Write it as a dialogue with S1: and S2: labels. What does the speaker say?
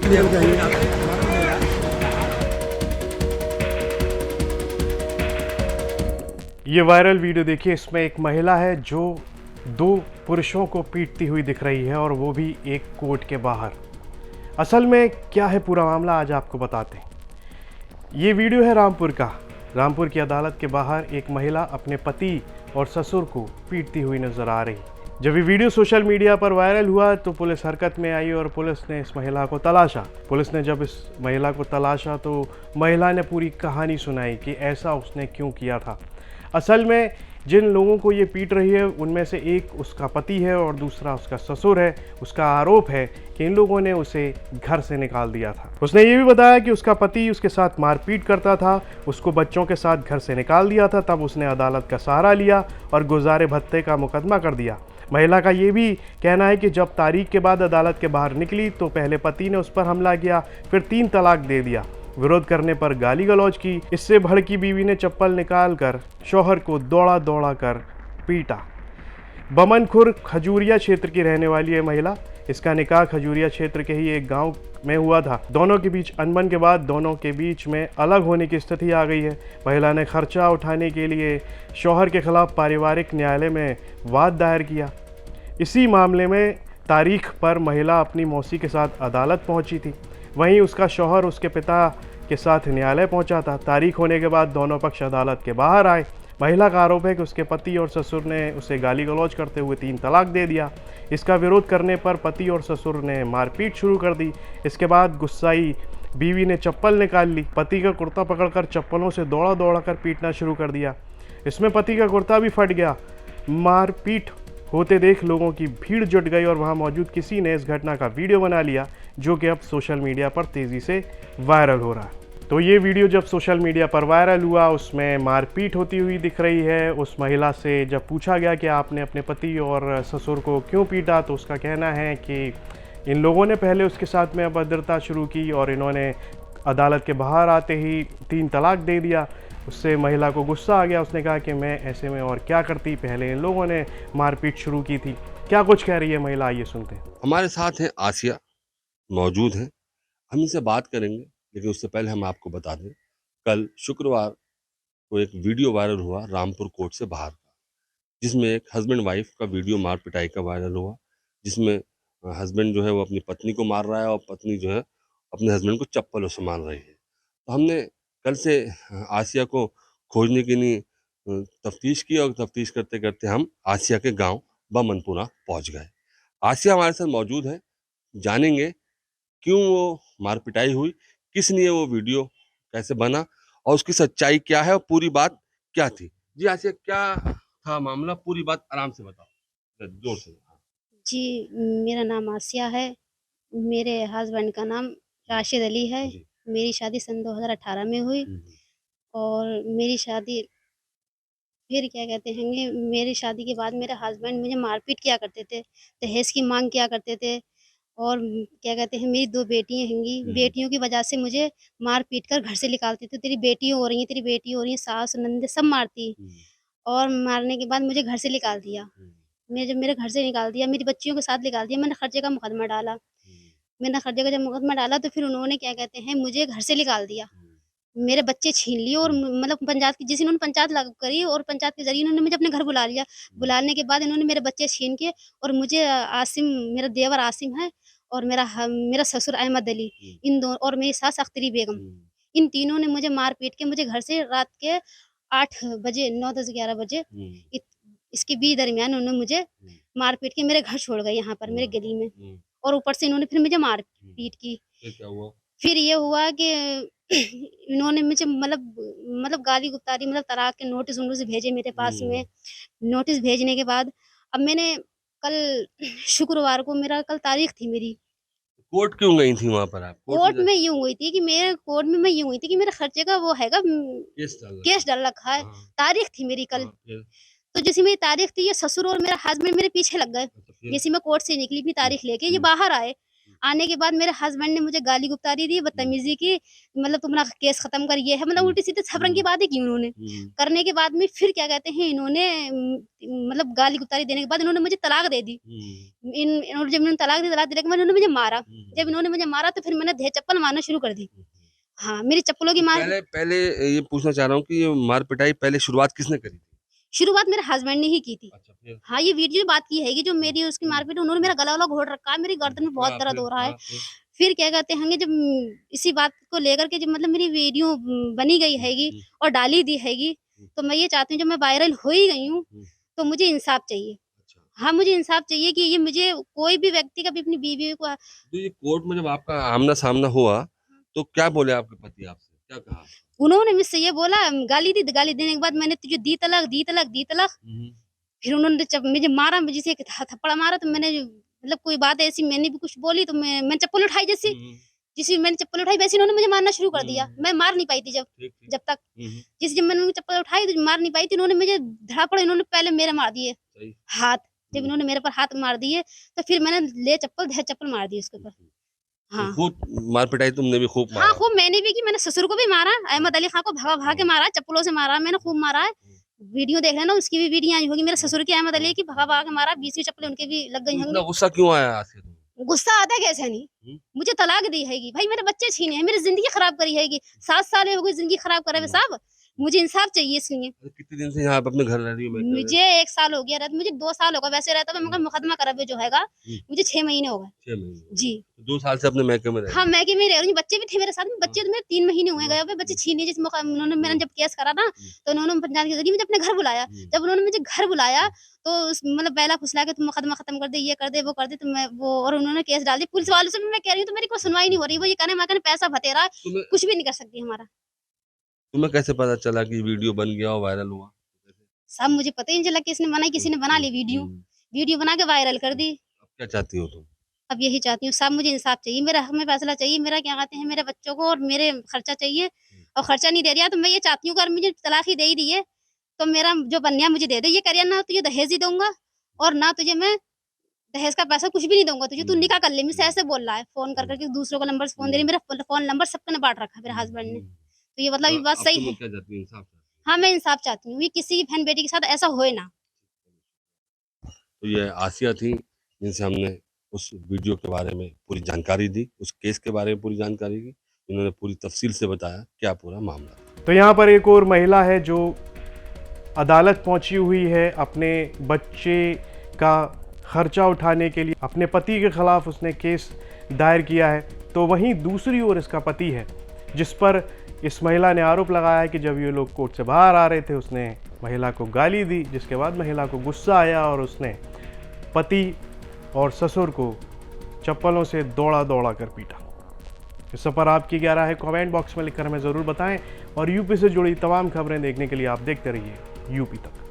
S1: निकल जाइए।
S2: ये वायरल वीडियो देखिए, इसमें एक महिला है जो दो पुरुषों को पीटती हुई दिख रही है और वो भी एक कोर्ट के बाहर। असल में क्या है पूरा मामला आज आपको बताते हैं। ये वीडियो है रामपुर का। रामपुर की अदालत के बाहर एक महिला अपने पति और ससुर को पीटती हुई नजर आ रही। जब ये वीडियो सोशल मीडिया पर वायरल हुआ तो पुलिस हरकत में आई और पुलिस ने इस महिला को तलाशा। पुलिस ने जब इस महिला को तलाशा तो महिला ने पूरी कहानी सुनाई कि ऐसा उसने क्यों किया था। असल में जिन लोगों को ये पीट रही है उनमें से एक उसका पति है और दूसरा उसका ससुर है। उसका आरोप है कि इन लोगों ने उसे घर से निकाल दिया था। उसने ये भी बताया कि उसका पति उसके साथ मारपीट करता था, उसको बच्चों के साथ घर से निकाल दिया था। तब उसने अदालत का सहारा लिया और गुजारे भत्ते का मुकदमा कर दिया। महिला का ये भी कहना है कि जब तारीख के बाद अदालत के बाहर निकली तो पहले पति ने उस पर हमला किया, फिर 3 तलाक दे दिया। विरोध करने पर गाली गलौज की। इससे भड़की बीवी ने चप्पल निकालकर शौहर को दौड़ा दौड़ा कर पीटा। बमनखुर खजूरिया क्षेत्र की रहने वाली है महिला। इसका निकाह खजूरिया क्षेत्र के ही एक गांव में हुआ था। दोनों के बीच अनबन के बाद दोनों के बीच में अलग होने की स्थिति आ गई है। महिला ने खर्चा उठाने के लिए शौहर के खिलाफ पारिवारिक न्यायालय में वाद दायर किया। इसी मामले में तारीख पर महिला अपनी मौसी के साथ अदालत पहुंची थी। वहीं उसका शौहर उसके पिता के साथ न्यायालय पहुंचा था। तारीख होने के बाद दोनों पक्ष अदालत के बाहर आए। महिला का आरोप है कि उसके पति और ससुर ने उसे गाली गलौज करते हुए 3 तलाक दे दिया। इसका विरोध करने पर पति और ससुर ने मारपीट शुरू कर दी। इसके बाद गुस्साई बीवी ने चप्पल निकाल ली। पति का कुर्ता पकड़कर चप्पलों से दौड़ा दौड़ा कर पीटना शुरू कर दिया। इसमें पति का कुर्ता भी फट गया। मारपीट होते देख लोगों की भीड़ जुट गई और वहां मौजूद किसी ने इस घटना का वीडियो बना लिया, जो कि अब सोशल मीडिया पर तेज़ी से वायरल हो रहा है। तो ये वीडियो जब सोशल मीडिया पर वायरल हुआ उसमें मारपीट होती हुई दिख रही है। उस महिला से जब पूछा गया कि आपने अपने पति और ससुर को क्यों पीटा तो उसका कहना है कि इन लोगों ने पहले उसके साथ में अभद्रता शुरू की और इन्होंने अदालत के बाहर आते ही 3 तलाक दे दिया। उससे महिला को गुस्सा आ गया। उसने कहा कि मैं ऐसे में और क्या करती, पहले इन लोगों ने मारपीट शुरू की थी। क्या कुछ कह रही है महिला, आइए सुनते हैं।
S3: हमारे साथ हैं आसिया मौजूद हैं। हम इनसे बात करेंगे, लेकिन उससे पहले हम आपको बता दें, कल शुक्रवार को एक वीडियो वायरल हुआ रामपुर कोर्ट से बाहर का, जिसमें एक हस्बैंड वाइफ का वीडियो मार पिटाई का वायरल हुआ, जिसमें हस्बैंड जो है वो अपनी पत्नी को मार रहा है और पत्नी जो है अपने हस्बैंड को चप्पलों से मार रही है। तो हमने कल से आसिया को खोजने के लिए तफ्तीश की और तफ्तीश करते करते हम आसिया के गांव बमनपुरा पहुंच गए। आसिया हमारे साथ मौजूद है, जानेंगे क्यों वो मार पिटाई हुई, किस लिए वो वीडियो कैसे बना और उसकी सच्चाई क्या है और पूरी बात क्या थी। जी आसिया, क्या था मामला, पूरी बात आराम से बताओ, जोर से।
S4: जी, मेरा नाम आसिया है। मेरे हस्बैंड का नाम राशिद अली है।
S3: जी।
S4: मेरी शादी सन 2018 में हुई और मेरी शादी फिर क्या कहते हैं कि मेरी शादी के बाद मेरे हस्बैंड मुझे मारपीट किया करते थे, दहेज की माँग किया करते थे और क्या कहते हैं मेरी 2 बेटियाँ हैंगी, बेटियों की वजह से मुझे मार-पीट कर घर से निकालते थे। तेरी बेटी हो रही है, तेरी बेटी हो रही है, सास, ननदें सब मारती और मारने के बाद मुझे घर से निकाल दिया। मैं जब मेरे घर से निकाल दिया, मेरी बच्चियों के साथ निकाल दिया, मैंने खर्चे का मुकदमा डाला। मैंने खर्चे का जब मुकदमा डाला तो फिर उन्होंने क्या कहते हैं मुझे घर से निकाल दिया। मेरे बच्चे छीन लिए और मतलब पंचायत की जिस इन्होंने पंचायत लागू करी और पंचायत के ज़रिए इन्होंने मुझे अपने घर बुला लिया। बुलाने के बाद इन्होंने मेरे बच्चे छीन के और मुझे आसिम मेरा देवर आसिम है और मेरा ससुर अहमद अली, इन दो और मेरी सास अख्तरी बेगम, इन तीनों ने मुझे मार-पीट के मुझे घर से रात के 8 बजे 9, 10, 11 बजे इत इसके बीच दरमियान उन्होंने मुझे मार-पीट के मेरे घर छोड़ गए यहाँ पर मेरे गली में और ऊपर से इन्होंने फिर मुझे मार-पीट की।
S3: फिर क्या हुआ?
S4: फिर ये हुआ कि इन्होंने मुझे मतलब गाली-गलौज मतलब तलाक के नोटिस-वोटिस भेजे मेरे पास में। नोटिस भेजने के बाद अब मैंने कल शुक्रवार को मेरा कल तारीख थी मेरी।
S3: कोर्ट क्यों गई थी वहां पर आप?
S4: कोर्ट में यूँ हुई थी कि मेरे कोर्ट में मैं यूँ हुई थी कि मेरे खर्चे का वो हैगा
S3: केस डाल रखा
S4: केस डाल रखा है।
S3: हाँ।
S4: तारीख थी मेरी कल।
S3: हाँ, फिर?
S4: तो जैसे मेरी तारीख थी ये ससुर और मेरा हस्बैंड मेरे पीछे लग गए।
S3: अच्छा, फिर?
S4: जैसे मैं कोर्ट से निकली अपनी तारीख लेके ये बाहर आए। आने के बाद मेरे हस्बैंड ने मुझे गाली गुप्तारी दी, बदतमीजी की, मतलब तुम अपना केस खत्म कर, ये है, मतलब उल्टी सीधे सब रंग की बातें की उन्होंने। करने के बाद में फिर क्या कहते हैं, इन्होंने मतलब गाली गुप्तारी देने के बाद इन्होंने मुझे तलाक दे दी। जब इन्होंने तलाक दिने के बाद इन्होंने मुझे मारा। जब इन्होंने मुझे मारा तो फिर मैंने धे चप्पल मारना शुरू कर दी। हाँ, मेरी चप्पलों की मार।
S3: पहले ये पूछना चाह रहा हूँ कि ये मार पिटाई पहले शुरुआत किसने करी थी?
S4: शुरुआत मेरे हस्बैंड ने ही की थी।
S3: अच्छा, फिर?
S4: हाँ, ये वीडियो बात की है कि जो मेरी उसकी मारपीट, उन्होंने मेरा गला वला घोट रखा है, मेरी गर्दन में बहुत दर्द हो रहा है। फिर क्या कहते हैं, जब इसी बात को लेकर के जब मतलब मेरी वीडियो बनी गई हैगी और डाली दी हैगी, तो मैं ये चाहती हूँ, जब मैं वायरल हो ही गई हूँ, तो मुझे इंसाफ चाहिए। हाँ, मुझे इंसाफ चाहिए कि ये मुझे कोई भी व्यक्ति कभी अपनी बीवी को।
S3: तो ये कोर्ट में जब आपका आमना-सामना हुआ, तो क्या बोले आपके पति आपसे? क्या कहा?
S4: उन्होंने मुझसे ये बोला, गाली दी, गाली देने के बाद मैंने तुझे दी तलाक, दी तलाक, दी तलाक। फिर उन्होंने जब मुझे मारा, मुझे से एक थप्पड़ मारा, तो मैंने मतलब कोई बात ऐसी मैंने भी कुछ बोली, तो मैं चप्पल उठाई, जैसे मैंने चप्पल उठाई वैसे इन्होंने मुझे मारना शुरू कर दिया। मैं मार नहीं पाई थी जब तक जब मैंने उनकी चप्पल उठाई तो मार नहीं पाई थी। इन्होंने मुझे धड़ापड़, इन्होंने पहले मेरे मार दिए हाथ। जब इन्होंने मेरे पर हाथ मार दिए तो फिर मैंने ले चप्पल मार दी उसके ऊपर। हाँ,
S3: खूब मार पिटाई तुमने भी खूब मारा?
S4: हाँ, खूब मैंने भी की। मैंने ससुर को भी मारा, अहमद अली खां को भगा के मारा, चप्पलों से मारा, मैंने खूब मारा है। वीडियो देख लेना, उसकी भी वीडियो आई होगी। मेरे ससुर की, अहमद अली की भगा के मारा, 20 की चप्पलें उनके भी लग गई
S3: इतना
S4: होंगी।
S3: गुस्सा क्यों आया आसिया तुम्हें?
S4: गुस्सा आता कैसे नहीं, मुझे तलाक दी हैगी भाई, मेरे बच्चे छीने हैं, मेरी जिंदगी खराब करी हैगी। 7 साल हो गई जिंदगी खराब करे हुए साहब। मुझे इंसाफ चाहिए इसलिए।
S3: कितने दिन से यहाँ पे अपने घर रह रही हो?
S4: मुझे 1 साल हो गया रहते, मुझे 2 साल हो गए वैसे रहता हुआ, मगर मुकदमा करा हुआ जो हैगा मुझे 6 महीने हो गए।
S3: 6 महीने
S4: जी,
S3: 2 साल से अपने मैके में रह रही
S4: हाँ, मैके में रह रही हूँ। बच्चे भी थे मेरे साथ में, बच्चे तो मेरे 3 महीने हुए गए हुए, बच्चे छीने। जिस मौका उन्होंने, मैंने जब केस करा ना, तो उन्होंने पंचायत के जरिए मुझे अपने घर बुलाया। जब उन्होंने मुझे घर बुलाया तो मतलब बहला फुसला के तुम मुकदमा खत्म कर दे, ये कर दे, वो कर दे, तो मैं वो, और उन्होंने केस डाल दिया। पुलिस वालों से भी मैं कह रही हूँ, तो मेरी कोई सुनवाई नहीं हो रही। वो ये कहने मैं पैसा भतेरा है, कुछ भी नहीं कर सकती हमारा।
S3: तुम्हें कैसे पता चला कि वीडियो बन गया और वायरल हुआ?
S4: सब मुझे पता ही नहीं चला, किसने बनाई, किसी ने बना ली वीडियो बना के वायरल कर दी।
S3: अब क्या चाहती हो तुम?
S4: अब यही चाहती हूँ, सब मुझे इंसाफ चाहिए, मेरा हक में फैसला चाहिए, मेरा क्या कहते हैं, मेरे बच्चों को और मेरे खर्चा चाहिए। और खर्चा नहीं दे रहा तो मैं ये चाहती हूँ, अगर मुझे तलाक ही दे ही दी है तो मेरा जो बनया मुझे दे दे। ये करिए, ना तुझे दहेज ही दूंगा और ना तुझे मैं दहेज का पैसा कुछ भी नहीं दूंगा तुझे, तू निकाह कर ले। मुझसे ऐसे बोल रहा है, फोन कर करके दूसरों को नंबर फोन दे रही, मेरा फोन नंबर सबने बांट रखा मेरे हस्बैंड ने। तो ये मतलब ये बात सही है।
S3: क्या चाहती हो? इंसाफ चाहती हो?
S4: हाँ, मैं इंसाफ चाहती हूँ, ये किसी की बहन बेटी के साथ ऐसा होए ना।
S3: तो ये आसिया थी जिनसे हमने उस वीडियो के बारे में पूरी जानकारी दी, उस केस के बारे में पूरी जानकारी दी। इन्होंने पूरी तफसील से बताया क्या पूरा मामला।
S2: तो यहाँ पर एक और महिला है जो अदालत पहुंची हुई है अपने बच्चे का खर्चा उठाने के लिए। अपने पति के खिलाफ उसने केस दायर किया है। तो वहीं दूसरी ओर इसका पति है जिस पर इस महिला ने आरोप लगाया है कि जब ये लोग कोर्ट से बाहर आ रहे थे उसने महिला को गाली दी, जिसके बाद महिला को गुस्सा आया और उसने पति और ससुर को चप्पलों से दौड़ा कर पीटा। इस पर आपकी क्या राय है कमेंट बॉक्स में लिखकर हमें ज़रूर बताएं और यूपी से जुड़ी तमाम खबरें देखने के लिए आप देखते रहिए यूपी तक।